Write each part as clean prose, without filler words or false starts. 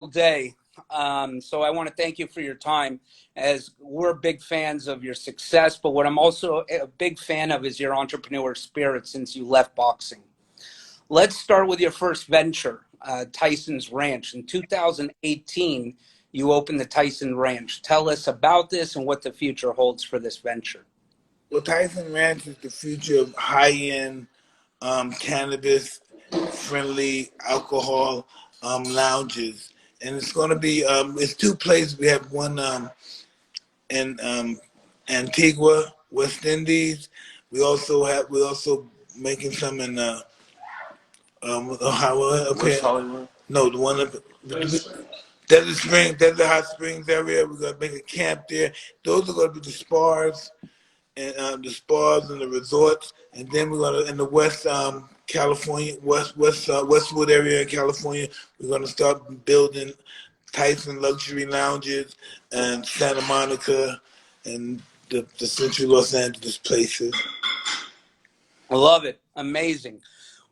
day. So I want to thank you for your time, as we're big fans of your success. But what I'm also a big fan of is your entrepreneur spirit since you left boxing. Let's start with your first venture, Tyson's Ranch. In 2018, you opened the Tyson Ranch. Tell us about this and what the future holds for this venture. Well, Tyson Ranch is the future of high-end cannabis-friendly alcohol lounges, and it's going to be it's two places. We have one in Antigua, West Indies. We also making some in Ohio, up here. Hollywood. No, the one up Desert Hot Springs area. We're gonna make a camp there. Those are gonna be the spas and the resorts, and then we're gonna in the West California, Westwood area in California. We're gonna start building Tyson luxury lounges and Santa Monica and the central Los Angeles places. I love it. Amazing.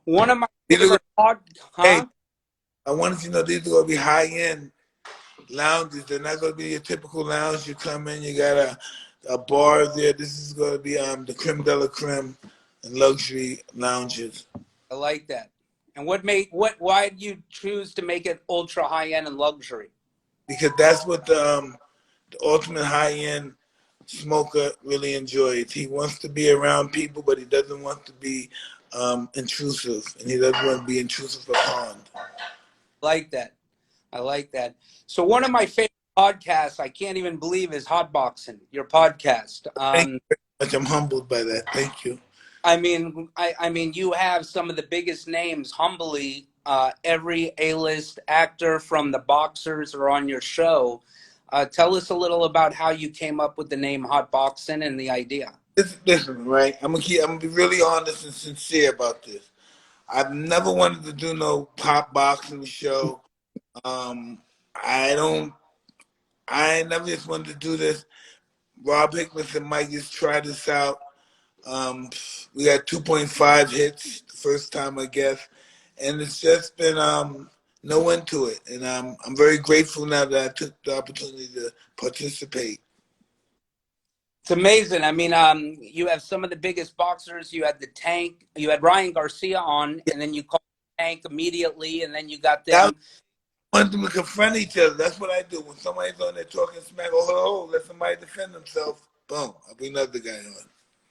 One of my favorite Hey, I wanted you to know these are gonna be high end lounges. They're not gonna be your typical lounge. You come in, you got a bar there. This is gonna be the creme de la creme and luxury lounges. I like that. And why did you choose to make it ultra high end and luxury? Because that's what the ultimate high end smoker really enjoys. He wants to be around people, but he doesn't want to be intrusive, and he doesn't want to be intrusive upon. Like that. I like that. So one of my favorite podcasts, I can't even believe, is Hotboxing, your podcast. Thank you very much. I'm humbled by that. Thank you. I mean, you have some of the biggest names. Humbly, every A-list actor from the boxers are on your show. Tell us a little about how you came up with the name Hotboxing and the idea. Listen, right? I'm gonna be really honest and sincere about this. I've never wanted to do no pop boxing show. I never just wanted to do this. Rob Hickman and Mike just tried this out. We got 2.5 hits the first time, I guess, and it's just been no end to it. And I'm very grateful now that I took the opportunity to participate. It's amazing. I mean, you have some of the biggest boxers. You had the Tank. You had Ryan Garcia on, and then you called the Tank immediately, and then you got them. I want them to confront each other. That's what I do. When somebody's on there talking smack, let somebody defend themselves. Boom, I'll bring another guy on.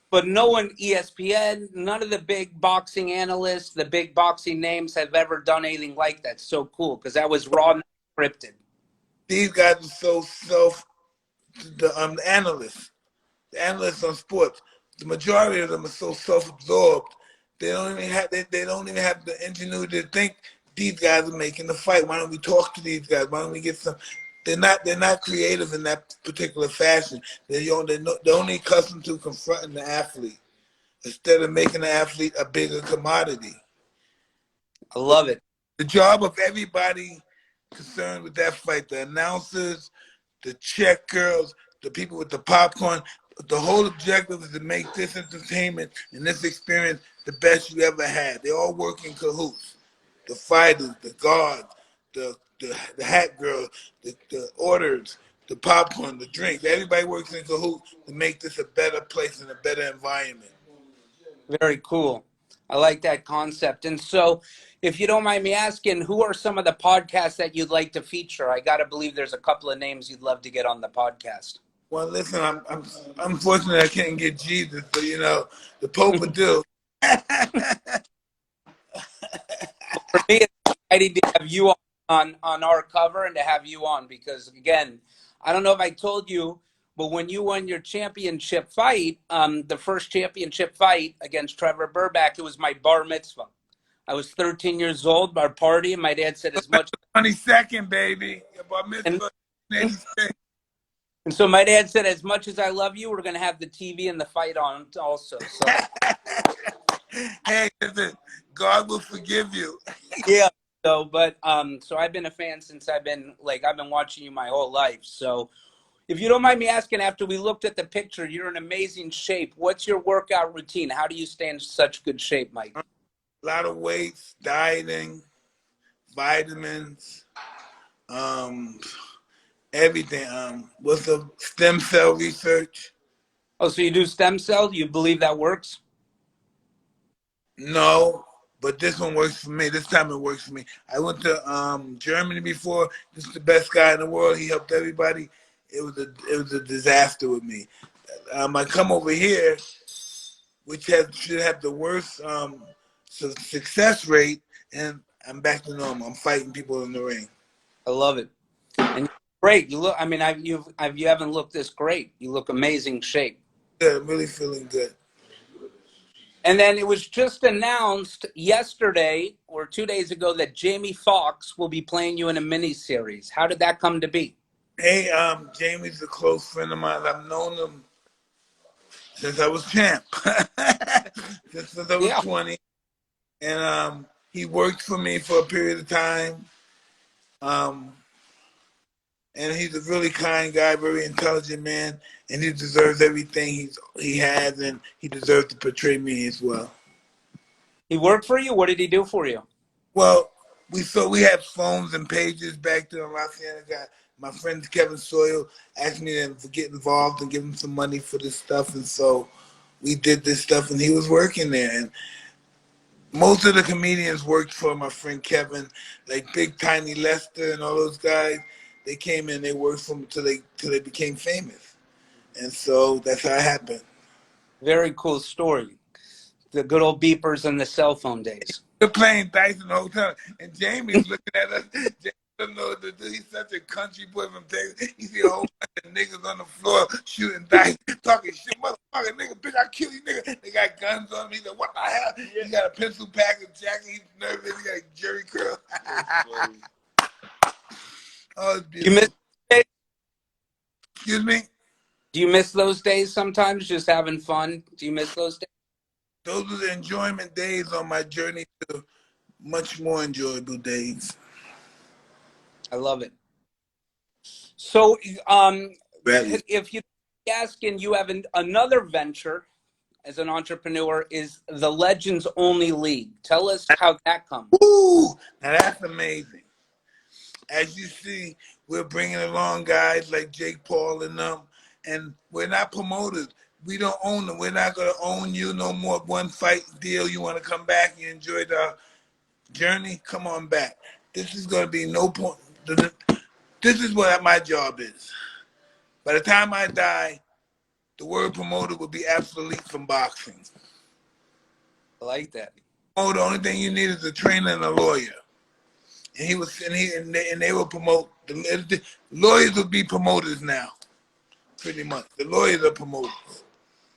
But no one, ESPN, none of the big boxing analysts, the big boxing names have ever done anything like that. So cool, because that was raw and scripted. These guys are the analysts on sports. The majority of them are so self-absorbed. They don't even have the ingenuity to think these guys are making the fight. Why don't we talk to these guys? Why don't we get some? They're not creative in that particular fashion. They're only accustomed to confronting the athlete instead of making the athlete a bigger commodity. I love it. The job of everybody concerned with that fight, the announcers, the check girls, the people with the popcorn, the whole objective is to make this entertainment and this experience the best you ever had. They all work in cahoots. The fighters, the guards, the hat girls, the orders, the popcorn, the drinks. Everybody works in cahoots to make this a better place and a better environment. Very cool. I like that concept. And so, if you don't mind me asking, who are some of the podcasts that you'd like to feature? I got to believe there's a couple of names you'd love to get on the podcast. Well, listen, I'm fortunate I can't get Jesus, but the Pope would do. For me, it's exciting to have you on our cover and to have you on because, again, I don't know if I told you, but when you won your championship fight, the first championship fight against Trevor Burback, it was my bar mitzvah. I was 13 years old, our party, and my dad said as much. 22nd, baby. Your bar mitzvah. And so my dad said, as much as I love you, we're going to have the TV and the fight on also. So. Hey, listen, God will forgive you. Yeah. So I've been a fan since I've been watching you my whole life. So if you don't mind me asking, after we looked at the picture, you're in amazing shape. What's your workout routine? How do you stay in such good shape, Mike? A lot of weights, dieting, vitamins, um, everything. What's the stem cell research? Oh, so you do stem cell? You believe that works? No, but this one works for me. This time it works for me. I went to Germany before. This is the best guy in the world. He helped everybody. It was a disaster with me. I come over here, which should have the worst success rate, and I'm back to normal. I'm fighting people in the ring. I love it. And you're great. You look. I mean, you haven't looked this great. You look amazing shape. Good. I'm really feeling good. And then it was just announced yesterday or 2 days ago that Jamie Foxx will be playing you in a miniseries. How did that come to be? Hey, Jamie's a close friend of mine. I've known him since I was champ, since I was Yeah. 20, and he worked for me for a period of time. Um, and he's a really kind guy, very intelligent man, and he deserves everything he has, and he deserves to portray me as well. He worked for you? What did he do for you? Well, we had phones and pages back then in Los Angeles. My friend Kevin Soyle asked me to get involved and give him some money for this stuff, and so we did this stuff, and he was working there. And most of the comedians worked for my friend Kevin, like Big Tiny Lester and all those guys. They came in, they worked for him till they became famous, and so that's how it happened. Very cool story. The good old beepers and the cell phone days. We're playing dice in the hotel, and Jamie's looking at us. Jamie doesn't know what to do. He's such a country boy from Texas. He see a whole bunch of niggas on the floor shooting dice, talking shit, motherfucker, nigga, bitch, I kill you, nigga. They got guns on him. He said, what the hell? He got a pencil pack and jacket. He's nervous. He got a jerry curl. Oh, it's You miss beautiful. Excuse me? Do you miss those days sometimes, just having fun? Do you miss those days? Those are the enjoyment days on my journey to much more enjoyable days. I love it. So, Really. if you asking, you have another venture as an entrepreneur is the Legends Only League. Tell us how that comes. Woo! Now that's amazing. As you see, we're bringing along guys like Jake Paul and them, and we're not promoters. We don't own them. We're not going to own you no more. One fight deal. You want to come back? You enjoyed our journey? Come on back. This is going to be no point. This is what my job is. By the time I die, the word promoter will be obsolete from boxing. I like that. Oh, the only thing you need is a trainer and a lawyer. And they will promote. The lawyers will be promoters now, pretty much. The lawyers are promoters.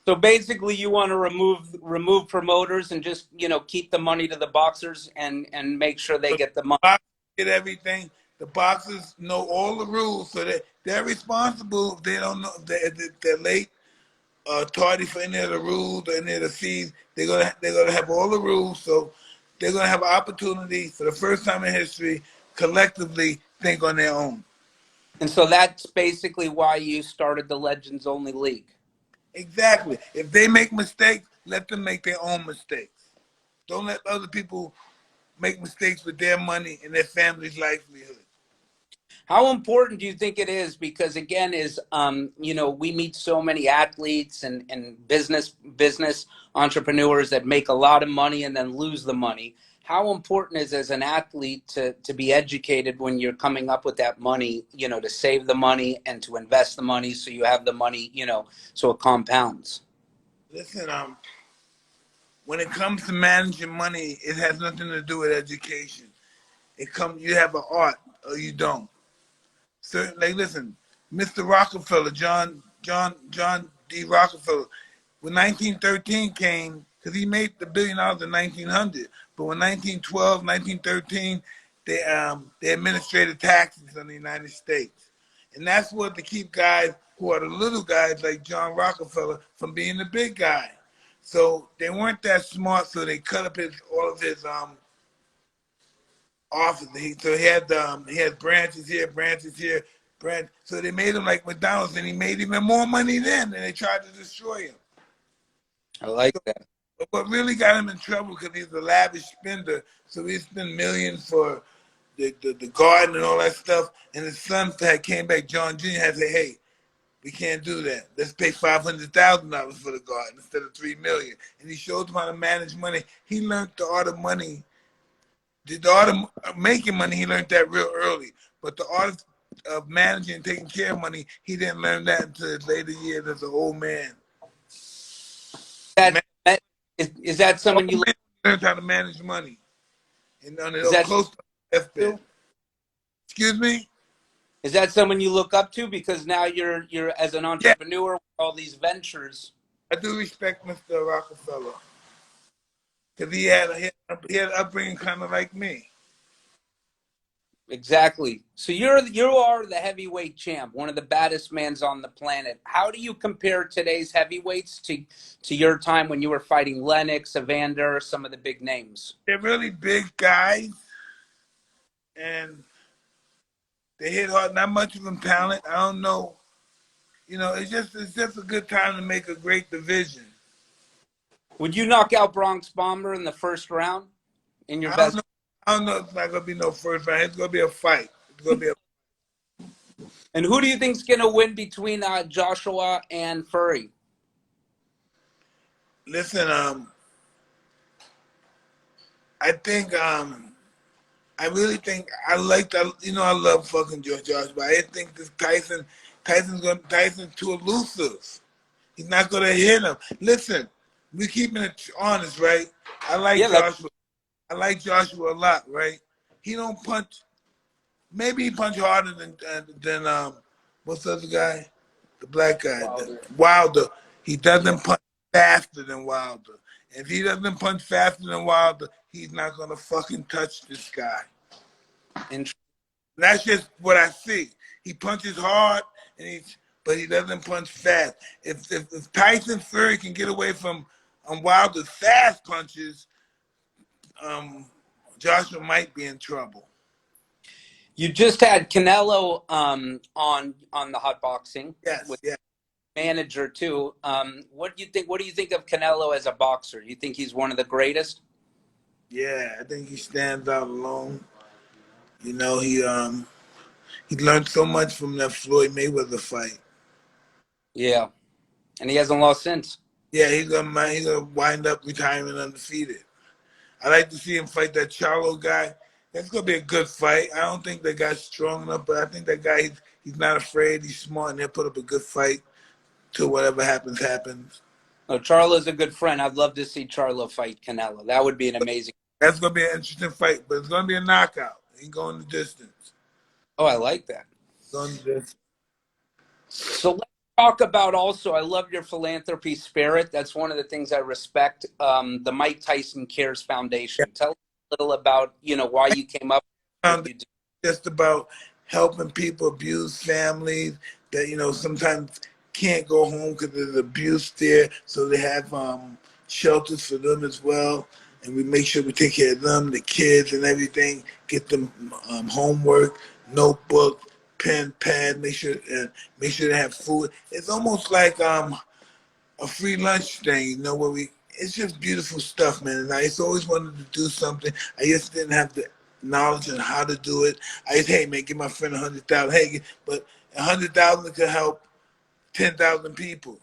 So basically, you want to remove promoters and just keep the money to the boxers and make sure they get the money. The boxers get everything. The boxers know all the rules, so they're responsible. If they don't know, they're late, tardy for any of the rules or any of the fees. They're gonna have all the rules, so they're gonna have an opportunity for the first time in history, collectively think on their own. And so that's basically why you started the Legends Only League. Exactly. If they make mistakes, let them make their own mistakes. Don't let other people make mistakes with their money and their family's livelihood. How important do you think it is? Because again, we meet so many athletes and business entrepreneurs that make a lot of money and then lose the money. How important is as an athlete to be educated when you're coming up with that money, to save the money and to invest the money so you have the money, so it compounds? Listen, when it comes to managing money, it has nothing to do with education. You have an art or you don't. So, like, listen, Mr. Rockefeller, John D. Rockefeller, when 1913 came, because he made the $1 billion in 1900, but when 1912, 1913, they administrated taxes on the United States. And that's what to keep guys who are the little guys like John Rockefeller from being the big guy. So they weren't that smart, so they cut up all of his office. So he had branches here, So they made him like McDonald's, and he made even more money then, and they tried to destroy him. I like that. But what really got him in trouble, because he's a lavish spender, so he spent millions for the garden and all that stuff. And his son had came back. John Jr. had said, "Hey, we can't do that. Let's pay $500,000 for the garden instead of $3 million." And he showed him how to manage money. He learned the art of money. The art of making money, he learned that real early. But the art of managing and taking care of money, he didn't learn that until his later years as an old man. Is that someone you learned how to manage money? And is that close to deathbed. Excuse me? Is that someone you look up to because now you're as an entrepreneur with all these ventures? I do respect Mr. Rockefeller because he had an upbringing kind of like me. Exactly. So you are the heavyweight champ, one of the baddest mans on the planet. How do you compare today's heavyweights to your time when you were fighting Lennox, Evander, some of the big names? They're really big guys, and they hit hard. Not much of them talent. I don't know. You know, it's just a good time to make a great division. Would you knock out Bronx Bomber in the first round in your best? I don't know if it's not gonna be no first round. It's gonna be a fight. It's gonna be a. And who do you think's gonna win between Joshua and Fury? Listen, I think I really think I like that. You know, I love fucking Josh, but I think this Tyson's too elusive. He's not gonna hit him. Listen, we keeping it honest, right? I like Joshua. I like Joshua a lot, right? He don't punch. Maybe he punch harder than what's the other guy? The black guy, Wilder. He doesn't punch faster than Wilder. If he doesn't punch faster than Wilder, he's not gonna fucking touch this guy. And that's just what I see. He punches hard, but he doesn't punch fast. If Tyson Fury can get away from Wilder's fast punches, Joshua might be in trouble. You just had Canelo on the hot boxing. Yes, with yes. Manager too. What do you think? What do you think of Canelo as a boxer? You think he's one of the greatest? Yeah, I think he stands out alone. You know, he learned so much from that Floyd Mayweather fight. Yeah, and he hasn't lost since. Yeah, he's gonna wind up retiring undefeated. I like to see him fight that Charlo guy. That's gonna be a good fight. I don't think that guy's strong enough, but I think that guy he's not afraid. He's smart, and he'll put up a good fight till whatever happens happens. Oh, Charlo's a good friend. I'd love to see Charlo fight Canelo. That would be an amazing. That's gonna be an interesting fight, but it's gonna be a knockout. He ain't going the distance. Oh, I like that. Going the distance. So let's talk about also. I love your philanthropy spirit. That's one of the things I respect. The Mike Tyson Cares Foundation. Yeah. Tell us a little about why you came up. Just about helping people, abused families that sometimes can't go home because there's abuse there. So they have shelters for them as well, and we make sure we take care of them, the kids, and everything. Get them homework, notebook, pen, pad. Make sure they have food. It's almost like a free lunch thing, where it's just beautiful stuff, man. And I just always wanted to do something. I just didn't have the knowledge on how to do it. I just, hey man, give my friend 100,000. Hey, but 100,000 could help 10,000 people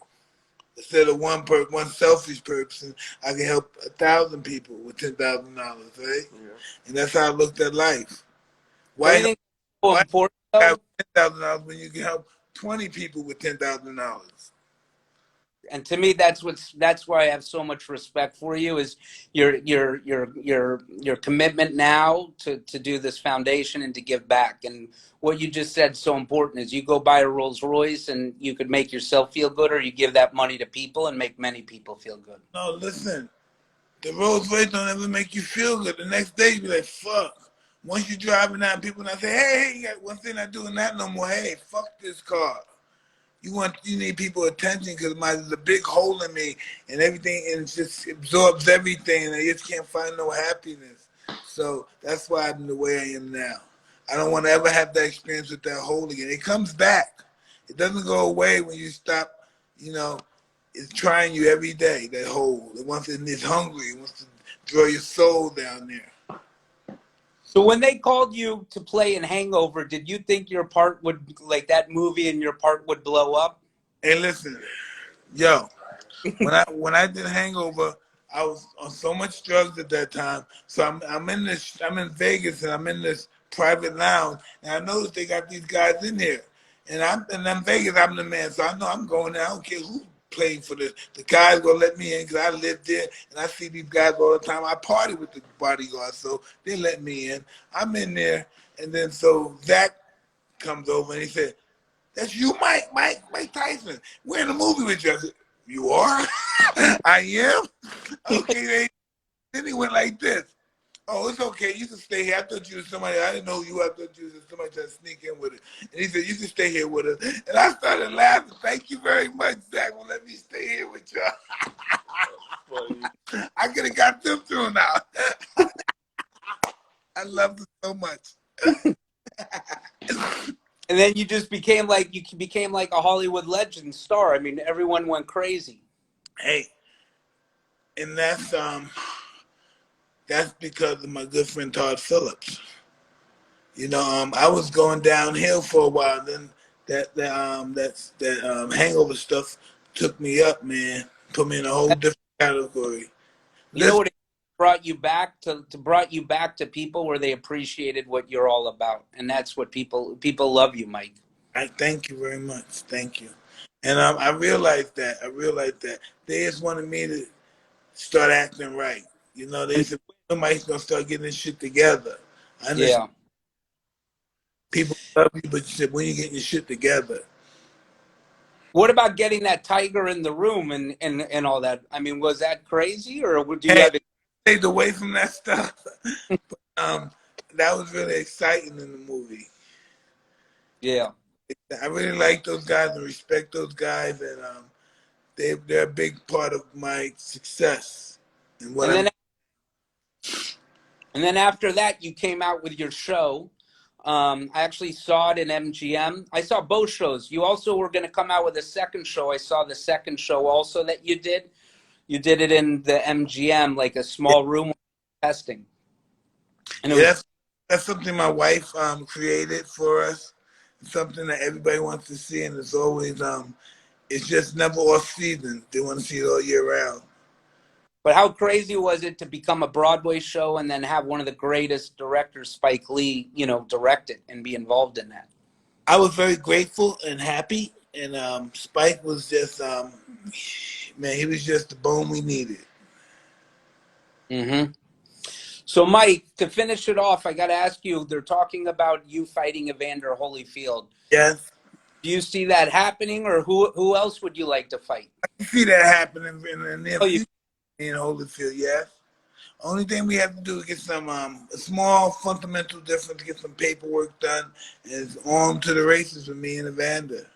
instead of one selfish person. I can help 1,000 people with $10,000, right? Yeah. And that's how I looked at life. Why have $10,000 when you can help 20 people with $10,000? And to me, that's why I have so much respect for you, is your commitment now to do this foundation and to give back. And what you just said so important is you go buy a Rolls Royce and you could make yourself feel good, or you give that money to people and make many people feel good. No, listen, the Rolls Royce don't ever make you feel good. The next day you be like, fuck. Once you're driving out, people not say, hey, one thing not doing that no more. Hey, fuck this car. You need people attention because there's a big hole in me and everything, and it just absorbs everything, and I just can't find no happiness. So that's why I'm the way I am now. I don't want to ever have that experience with that hole again. It comes back. It doesn't go away when you stop. It's trying you every day. That hole. It's hungry. It wants to draw your soul down there. So when they called you to play in Hangover, did you think your part would, like that movie and your part would blow up? Hey, listen, yo, when I did Hangover, I was on so much drugs at that time. So I'm in Vegas and I'm in this private lounge, and I noticed they got these guys in here, and I'm Vegas. I'm the man, so I know I'm going there. I don't care who playing for this. The guys gonna let me in because I live there and I see these guys all the time. I party with the bodyguards, so they let me in. I'm in there, and then so Zach comes over and he said, "That's you, Mike Tyson. We're in a movie with you." I said, "You are?" "I am." "Okay." Then he went like this. "Oh, it's okay. You can stay here. I thought you was somebody. I didn't know you. I thought you was somebody trying to sneak in with it." And he said, "You can stay here with us." And I started laughing. "Thank you very much, Zach. Well, let me stay here with you." I could have got them through now. I love them so much. And then you just became like a Hollywood legend star. I mean, everyone went crazy. Hey, and that's because of my good friend Todd Phillips. I was going downhill for a while. Then that Hangover stuff took me up, man. Put me in a whole different category. You know Listen, what it brought you back to people where they appreciated what you're all about, and that's what people love you, Mike. I thank you very much. Thank you. And I realized that. They just wanted me to start acting right. They And said somebody's gonna start getting this shit together. I understand yeah, people love you, but you said when you get your shit together. what about getting that tiger in the room and all that? I mean, was that crazy, or do you Hey, have it? stayed away from that stuff. um, that was really exciting in the movie. Yeah. I really like those guys and respect those guys, and they're a big part of my success and what And I'm. then after that, you came out with your show. I actually saw it in MGM. I saw both shows. You also were going to come out with a second show. I saw the second show also that you did. You did it in the MGM, like a Yeah, small room testing, and it yeah, was. that's something my wife created for us. It's something that everybody wants to see, and it's always it's just never off season. They want to see it all year round. But how crazy was it to become a Broadway show and then have one of the greatest directors, Spike Lee, direct it and be involved in that? I was very grateful and happy, and Spike was just man, he was just the bone we needed. Mm-hmm. So, Mike, to finish it off, I got to ask you. They're talking about you fighting Evander Holyfield. Yes, Do you see that happening, or who else would you like to fight? I see that happening in the near Oh, you. future in Holyfield. Yes. Only thing we have to do is get some a small fundamental difference, get some paperwork done, and it's on to the races with me and Evander.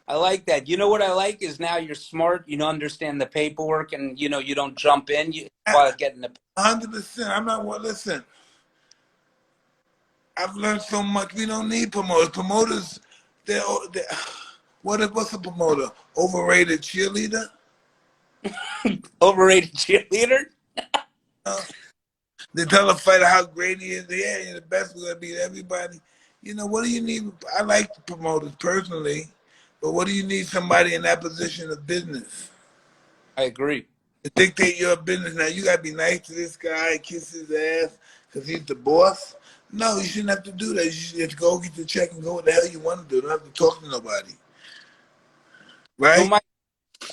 I like that. You know what I like is now you're smart. You understand the paperwork, and you don't jump in. You while getting the. 100%. I'm not. Well, listen, I've learned so much. We don't need promoters. Promoters, they're what's a promoter? Overrated cheerleader? Overrated cheerleader. Uh, they tell a fighter how great he is. Yeah, you're the best. We're gonna beat everybody. What do you need? I like the promoters personally, but what do you need somebody in that position of business I agree. to dictate your business? Now you gotta be nice to this guy, kiss his ass because he's the boss. No, you shouldn't have to do that. You should just go get the check and go what the hell you want to do. Don't have to talk to nobody, So, right? Mike,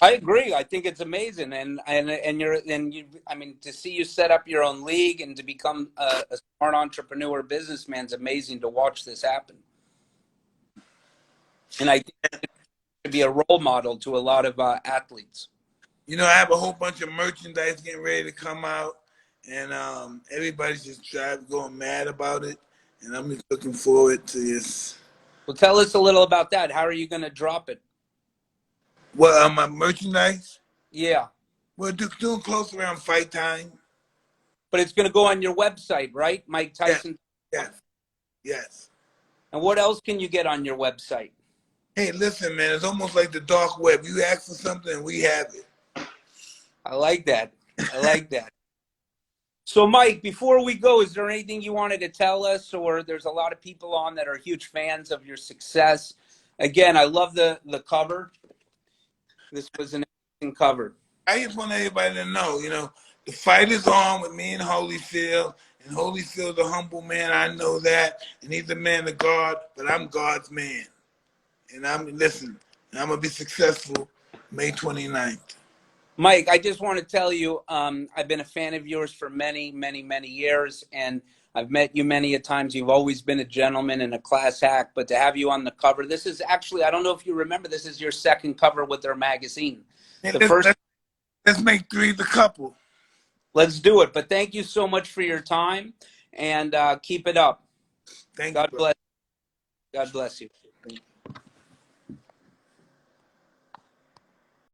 I agree. I think it's amazing, and you. I mean, to see you set up your own league and to become a smart entrepreneur, businessman is amazing to watch this happen. And I think it should be a role model to a lot of athletes. I have a whole bunch of merchandise getting ready to come out, and everybody's just going mad about it, and I'm just looking forward to this. Well, tell us a little about that. How are you going to drop it? Well, my merchandise, Yeah, we're doing close around fight time. but it's going to go on your website, right, Mike Yes, Tyson? yes, yes. And what else can you get on your website? Hey, listen, man, it's almost like the dark web. You ask for something, and we have it. I like that. I like that. So, Mike, before we go, is there anything you wanted to tell us? Or there's a lot of people on that are huge fans of your success. Again, I love the cover. This was an amazing cover. I just want everybody to know, the fight is on with me and Holyfield. And Holyfield's a humble man. I know that. And he's a man of God, but I'm God's man. And I'm going to be successful May 29th. Mike, I just want to tell you, I've been a fan of yours for many, many, many years, and I've met you many a times. You've always been a gentleman and a class act, but to have you on the cover, this is actually, I don't know if you remember, this is your second cover with their magazine. And The first, let's make three the couple. let's do it. But thank you so much for your time, and keep it up. Thank God you, bro. bless. God bless you.